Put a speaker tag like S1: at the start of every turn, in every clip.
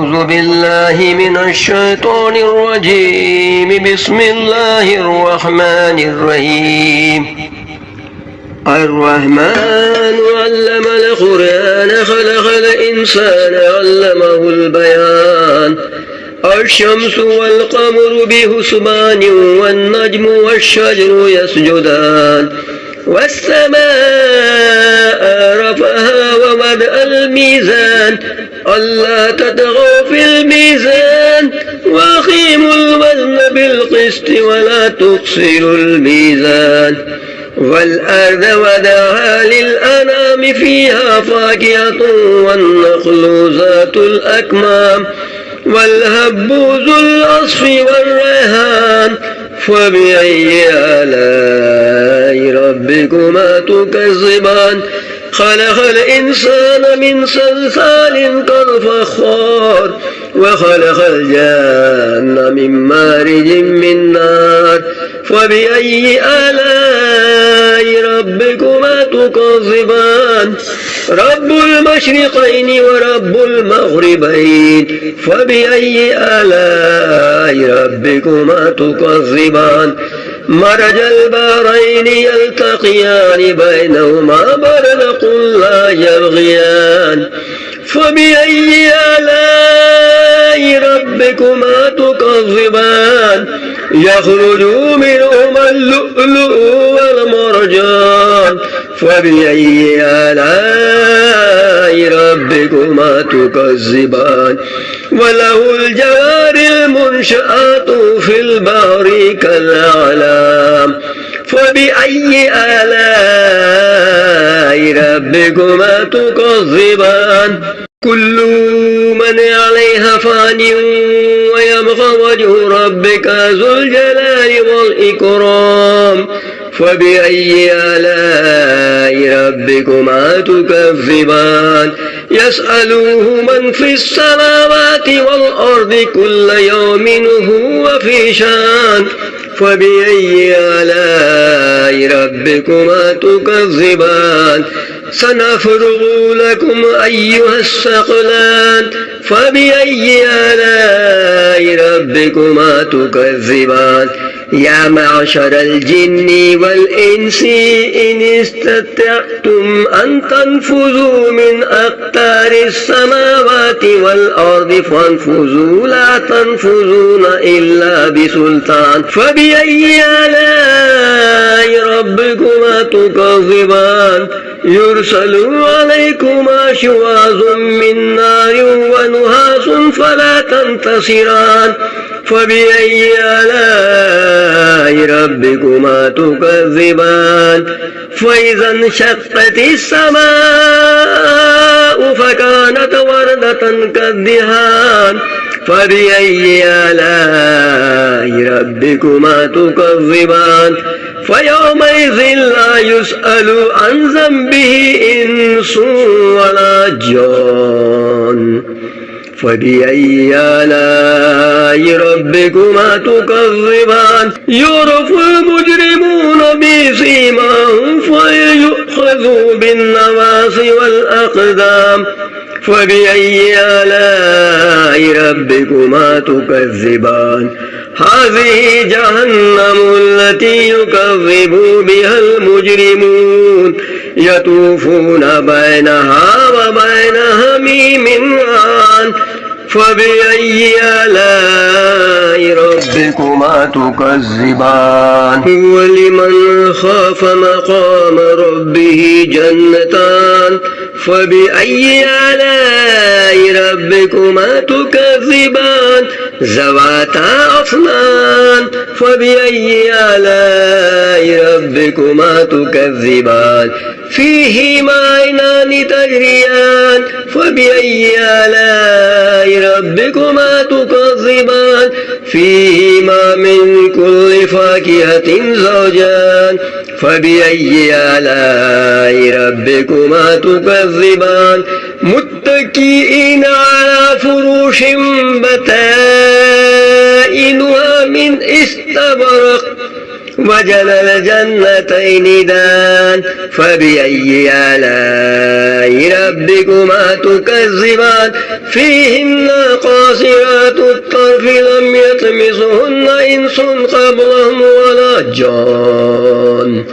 S1: أعوذ بالله من الشيطان الرجيم. بسم الله الرحمن الرحيم. الرحمن علم القرآن خلق الإنسان علمه البيان. الشمس والقمر بحسبان والنجم والشجر يسجدان. والسماء رفعها ووضع الميزان ألا تطغوا في الميزان وأقيموا الوزن بالقسط ولا تخسروا الميزان. والأرض وضعها للأنام فيها فاكهة والنخل ذات الأكمام والهب ذو العصف والريحان. فبأي آلاء ربكما تكذبان؟ خلق الإنسان من صلصال كالفخار وخلق الجن من مارج من نار. فبأي آلاء ربكما تكذبان؟ رب المشرقين ورب المغربين. فبأي آلاء ربكما تكذبان؟ مرج البحرين يلتقيان بينهما برزخ لا يبغيان. فبأي آلاء ربكما تكذبان؟ يخرج منهما اللؤلؤ والمرجان. فبأي آلاء ربكما تكذبان؟ وله الجوار المنشآت في البحر كالأعلام. فبأي آلاء ربكما تكذبان؟ كل من عليها فان ويبقى وجه ربك ذو الجلال والإكرام. فبأي آلاء ربكما تكذبان؟ يسأله من في السماوات والأرض كل يوم هو في شان. فبأي آلاء ربكما تكذبان؟ سنفرغ لكم أيها الثقلان. فبأي آلاء ربكما تكذبان؟ يا معشر الجن والإنس إن استطعتم أن تنفذوا من أقطار السماوات والأرض فانفذوا لا تنفذون إلا بسلطان. فبأي آلاء ربكما تكذبان؟ يرسل عليكما شواظ من نار ونحاس فلا تنتصران. فبأي آلاء ربكما تكذبان؟ فإذا انشقت السماء فكانت وردة كالدهان. فبأي آلاء ربكما تكذبان؟ فيومئذ لا يسأل عن ذنبه إنس ولا جان. فبأي آلاء ربكما تكذبان؟ يعرف المجرمون بسيماهم فيؤخذوا بالنواصي والأقدام. فبأي آلاء ربكما تكذبان؟ هذه جهنم التي يكذب بها المجرمون يطوفون بينها وبين حميم آن. فبأي آلاء ربكما تكذبان؟ هو لمن خاف مقام ربه جنتان. فبأي آلاء ربكما تكذبان؟ ذواتا أفنان. فبأي آلاء ربكما تكذبان؟ فيهما عينان تجريان. فبأي آلاء ربكما تكذبان؟ فيهما من كل فاكهة زوجان. فبأي آلاء ربكما تكذبان؟ متكئين على فروش بطائنها من استبرق وجنى الجنتين دان. فبأي آلاء ربكما تكذبان؟ فيهن قاصرات الطرف لم يطمثهن إنس قبلهم ولا جان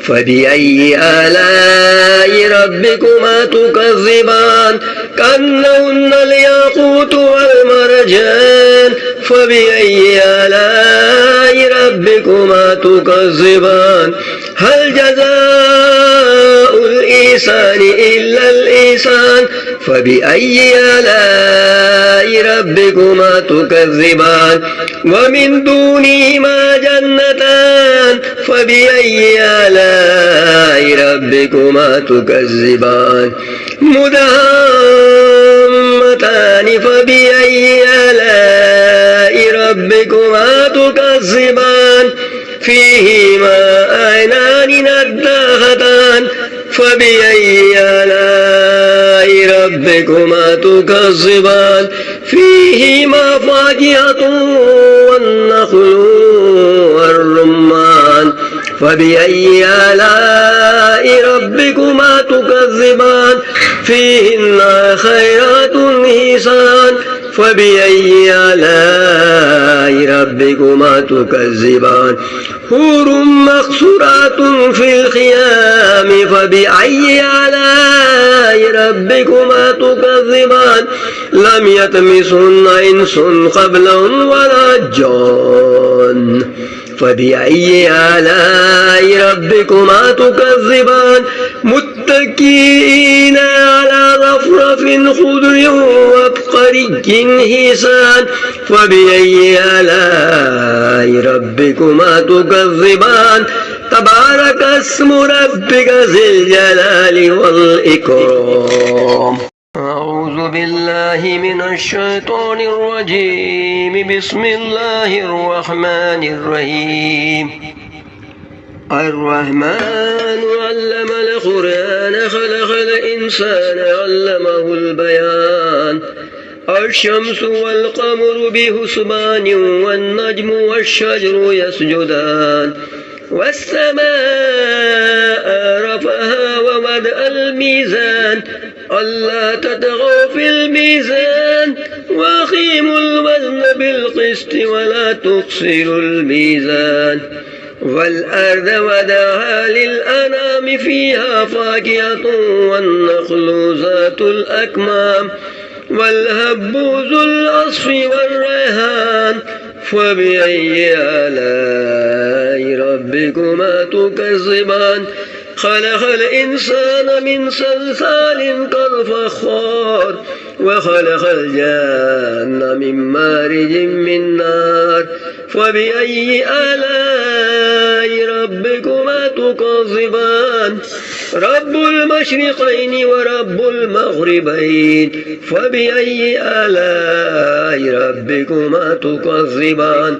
S1: فبأي آلاء ربكما تكذبان كأنهن الياقوت والمرجان فبأي آلاء ربكما تكذبان هل جزاء الإحسان إلا الإحسان فبأي آلاء ربكما تكذبان ومن دونهما جنتان فبأي آلاء ربكما تكذبان مدهامتان فبأي آلاء ربكما تكذبان فيهما عينان نضاختان فبأي آلاء ربكما تكذبان فيهما فاكهة والنخل والرمان فبأي آلاء ربكما تكذبان فيهن خيرات حسان فبأي آلاء ربكما تكذبان حور مقصورات في الخيام فبأي آلاء ربكما تكذبان لم يطمثهن إنس قبلهم ولا جان فبأي آلاء ربكما تكذبان متكئين على رفرف خضر وابقري حسان فبأي آلاء ربكما تكذبان تبارك اسم ربك ذي الجلال والإكرام أعوذ بالله من الشيطان الرجيم بسم الله الرحمن الرحيم الرحمن علم القرآن خلق الإنسان علمه البيان الشمس والقمر بحسبان والنجم والشجر يسجدان والسماء رفعها ووضع الميزان ألا تطغوا في الميزان وأقيموا الوزن بالقسط ولا تخسروا الميزان والأرض وضعها للأنام فيها فاكهة والنخل ذات الأكمام والهب ذو العصف والريحان فبأي آلاء ربكما تكذبان خلق الإنسان من صلصال كالفخار وخلق الجان من مارج من نار فبأي آلاء ربكما تكذبان رب المشرقين ورب المغربين فبأي آلاء ربكما تكذبان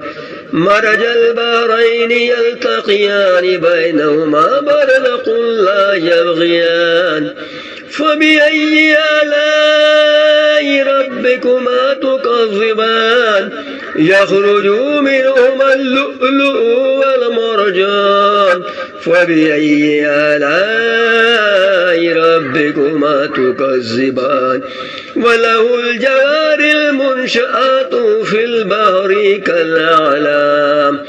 S1: مرج البحرين يلتقيان بينهما برزخ لا يبغيان فبأي آلاء ربكما تكذبان يخرج منهما اللؤلؤ والمرجان فبأي آلاء ربكما تكذبان وله الجوار المنشآت في البحر كالأعلام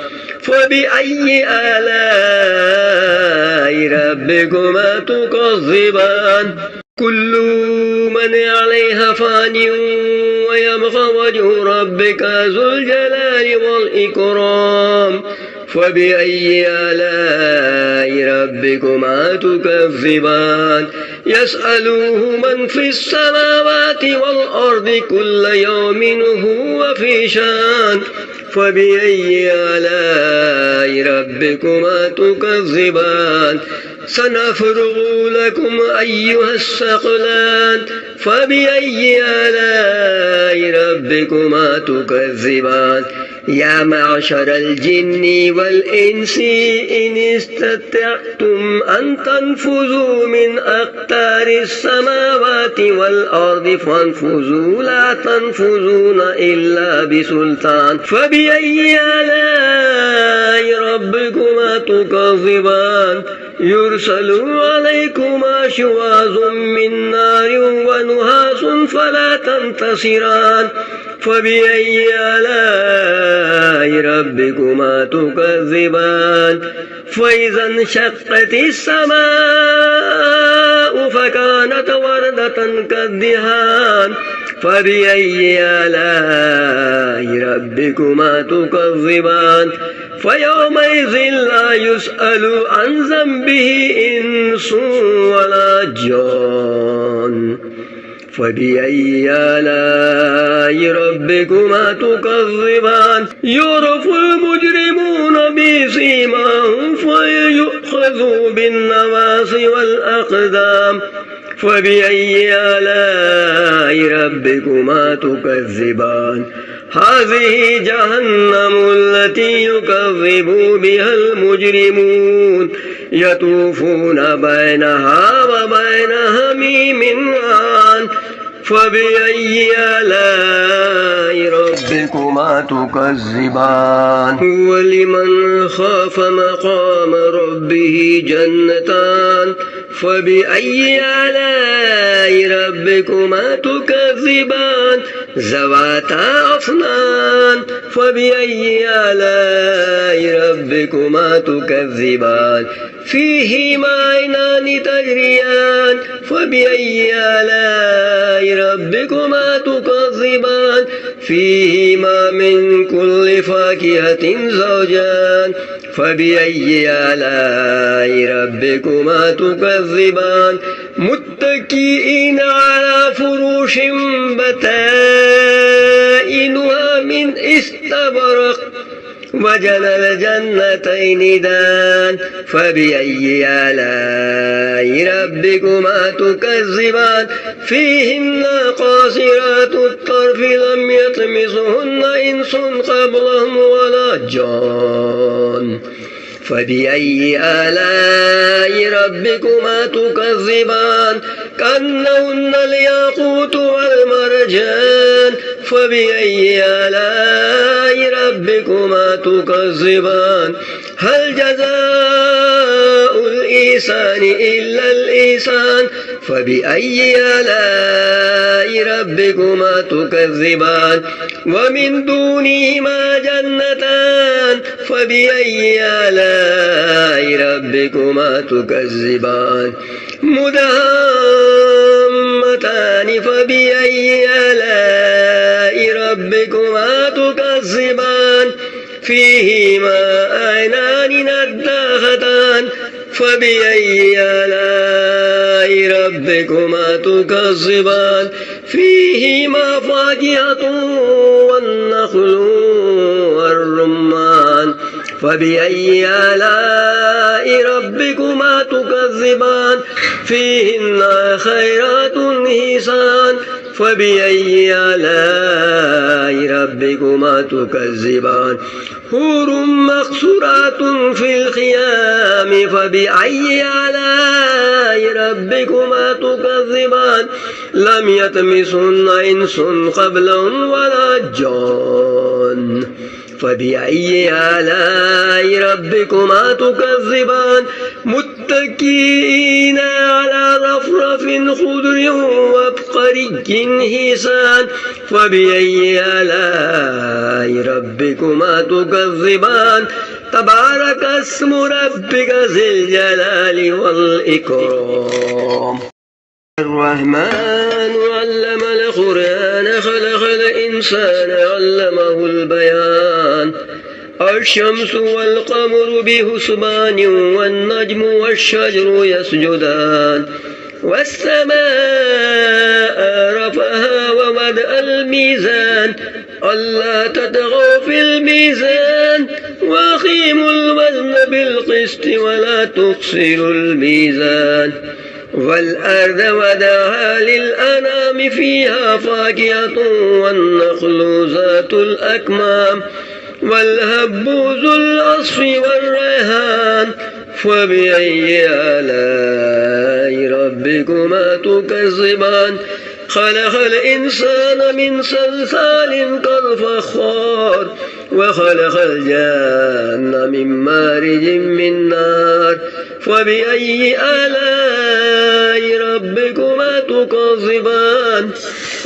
S1: فبأي آلاء ربكما تكذبان كل من عليها فان ويبقى وجه ربك ذو الجلال والإكرام فبأي آلاء ربكما تكذبان يسأله من في السماوات والأرض كل يوم هو في شان فبأي آلاء ربكما تكذبان سنفرغ لكم أيها الثقلان فبأي آلاء ربكما تكذبان يا معشر الجن والإنس إن استطعتم أن تنفذوا من أقطار السماوات والأرض فانفذوا لا تنفذون إلا بسلطان فبأي آلاء ربكما تكذبان يرسل عليكما شواظ من نار ونحاس فلا تنتصران فبأي آلاء ربكما تكذبان فإذا انشقت السماء فكانت وردة كالدهان فبأي آلاء ربكما تكذبان فيومئذ لا يسأل عن ذنبه إنس ولا جان فبأي آلاء ربكما تكذبان يعرف المجرمون بسيماهم فيؤخذوا بالنواصي والأقدام فبأي آلاء ربكما تكذبان هذه جهنم التي يكذب بها المجرمون يطوفون بينها وبين حميم آن فبأي آلاء ربكما تكذبان ولمن خاف مقام ربه جنتان فبأي آلاء ربكما تكذبان ذواتا أفنان فبأي آلاء ربكما تكذبان فيهما عينان تجريان فبأي آلاء ربكما تكذبان فيهما من كل فاكهة زوجان فبأي آلاء ربكما تكذبان متكئين على فروش بطائنها من استبرق وجنى الجنتين دان فبأي آلاء ربكما تكذبان فيهن قاصرات الطرف لم يطمثهن إنس قبلهم ولا جان فبأي آلاء ربكما تكذبان كأنهن الياقوت والمرجان فبأي آلاء ربكما تكذبان هل جزاء الإحسان إلا الإحسان فبأي آلاء ربكما تكذبان ومن دونهما جنتان فبأي آلاء ربكما تكذبان مدهامتان فبأي آلاء ربكما تكذبان فيهما عينان نضاختان فبأي آلاء ربكما تكذبان فيهما فاكهة والنخل والرمان فبأي آلاء ربكما تكذبان فيهن خيرات حسان فبأي آلاء ربكما تكذبان حور مقصورات في الخيام فبأي آلاء ربكما تكذبان لم يطمثهن إنس قبلهم ولا جان فبأي آلاء ربكما تكذبان متكئين على رفرف خضر وابقري حسان فبأي آلاء ربكما تكذبان تبارك اسم ربك ذي الجلال والإكرام الرحمن علم القرآن خلق الإنسان علمه البيان الشمس والقمر بحسبان والنجم والشجر يسجدان والسماء رفعها ووضع الميزان ألا تطغوا في الميزان وأقيموا الوزن بالقسط ولا تخسروا الميزان والأرض وضعها للأنام فيها فاكهة والنخل ذات الأكمام والهب ذو العصف والريحان فبأي آلاء ربكما تكذبان خلق الإنسان من صلصال كالفخار وخلق الجن من مارج من نار فبأي آلاء ربكما تكذبان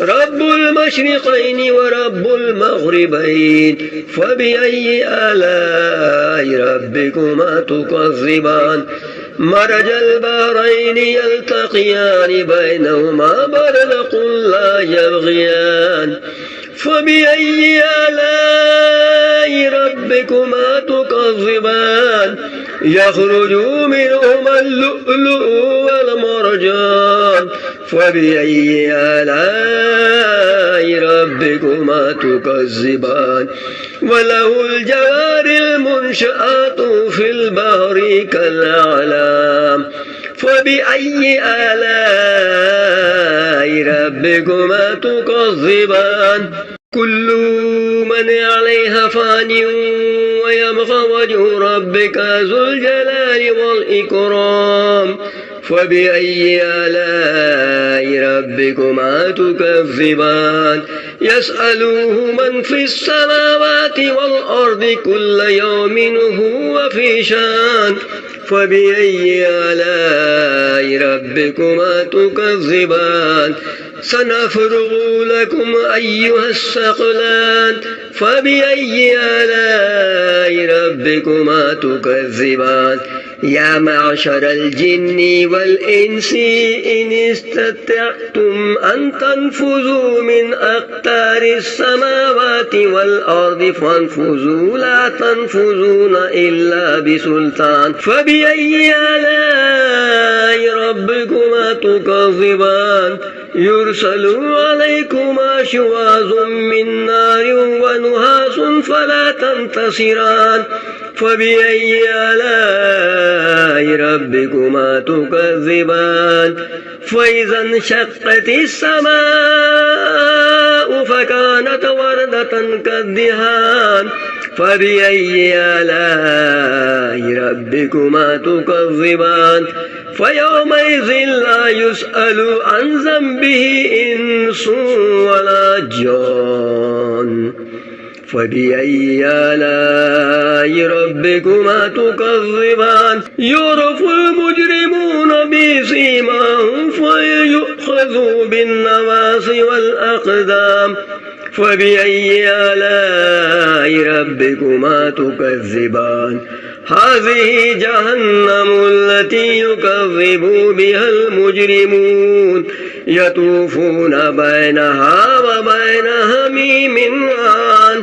S1: رب المشرقين ورب المغربين فبأي آلاء ربكما تكذبان مرج البحرين يلتقيان بينهما برزخ لا يبغيان فبأي آلاء ربكما تكذبان يخرج منهما اللؤلؤ والمرجان فبأي آلاء ربكما تكذبان وله الجوار المنشآت في البحر كالأعلام فبأي آلاء ربكما تكذبان كل من عليها فان ويبقى وجه ربك ذو الجلال والإكرام فبأي آلاء ربكما تكذبان يسأله من في السماوات والأرض كل يوم هو في شان فبأي آلاء ربكما تكذبان سنفرغ لكم أيها الثقلان فبأي آلاء ربكما تكذبان يا معشر الجن والإنس إن استطعتم أن تنفذوا من أقطار السماوات والأرض فانفذوا لا تنفذون إلا بسلطان فبأي آلاء ربكما تكذبان يرسل عليكما شواظ من نار ونحاس فلا تنتصران فبأي آلاء ربكما تكذبان فإذا انشقت السماء فكانت وردة كالدهان فبأي آلاء ربكما تكذبان فيومئذ لا يسأل عن ذنبه إنس ولا جان فبأي آلاء ربكما تكذبان يعرف المجرمون بسيماهم فيؤخذوا بالنواصي والأقدام فبأي آلاء ربكما تكذبان هذه جهنم التي يكذب بها المجرمون يطوفون بينها وبين حميم آن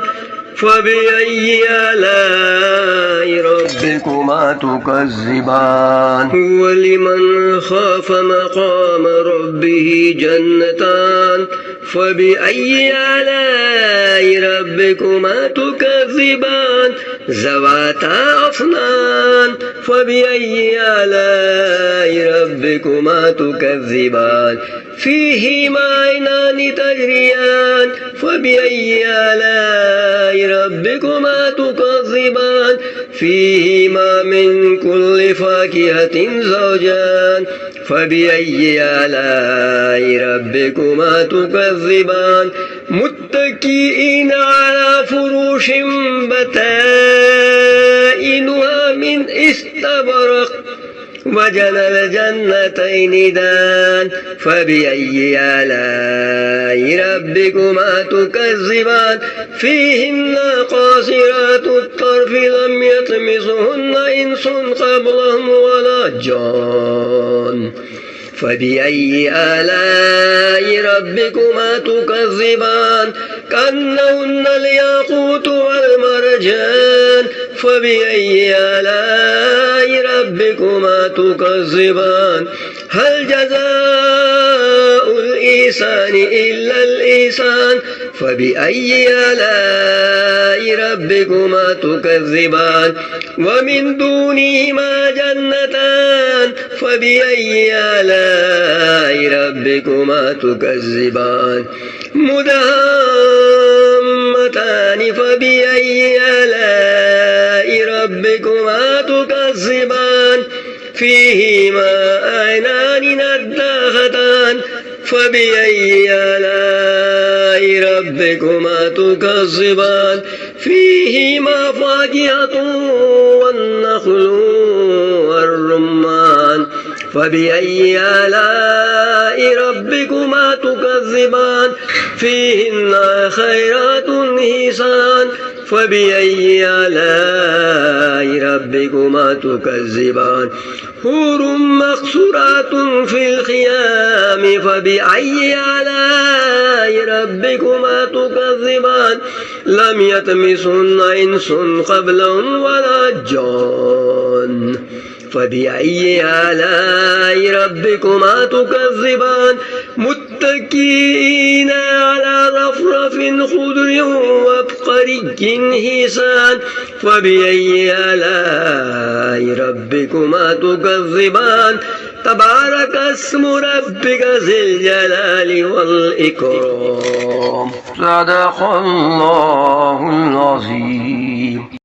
S1: فبأي آلاء ربكما تكذبان هو لمن خاف مقام ربه جنتان فبأي آلاء ربكما تكذبان ذواتا أفنان فبأي آلاء ربكما تكذبان فيهما عينان تجريان فبأي آلاء ربكما تكذبان فيهما من كل فاكهة زوجان فبأي آلاء ربكما تكذبان متكئين على فروش بطائنها من استبرق وجنى الجنتين دان فبأي آلاء ربكما تكذبان فيهن قاصرات الطرف لم يطمثهن إنس قبلهم ولا جان فبأي آلاء ربكما تكذبان كأنهن الياقوت والمرجان فبأي آلاء ربكما تكذبان هل جزاء الإحسان إلا الإحسان فبأي آلاء ربكما تكذبان ومن دونهما جنتان فبأي آلاء ربكما تكذبان مدهامتان فبأي آلاء ربكما تكذبان فيهما عينان نضاختان فبأي آلاء ربكما تكذبان فيهما فاكهة والنخل والرمان فبأي آلاء ربكما تكذبان فيهن خيرات حسان فبأي آلاء ربكما تكذبان حور مقصورات في الخيام فبأي آلاء ربكما تكذبان لم يطمثهن إنس قبلهم ولا جان فبأي آلاء ربكما تكذبان متكئين على رفرف خضر وعبقري حسان فبأي آلاء ربكما تكذبان تبارك اسم ربك ذي الجلال والإكرام صدق الله العظيم.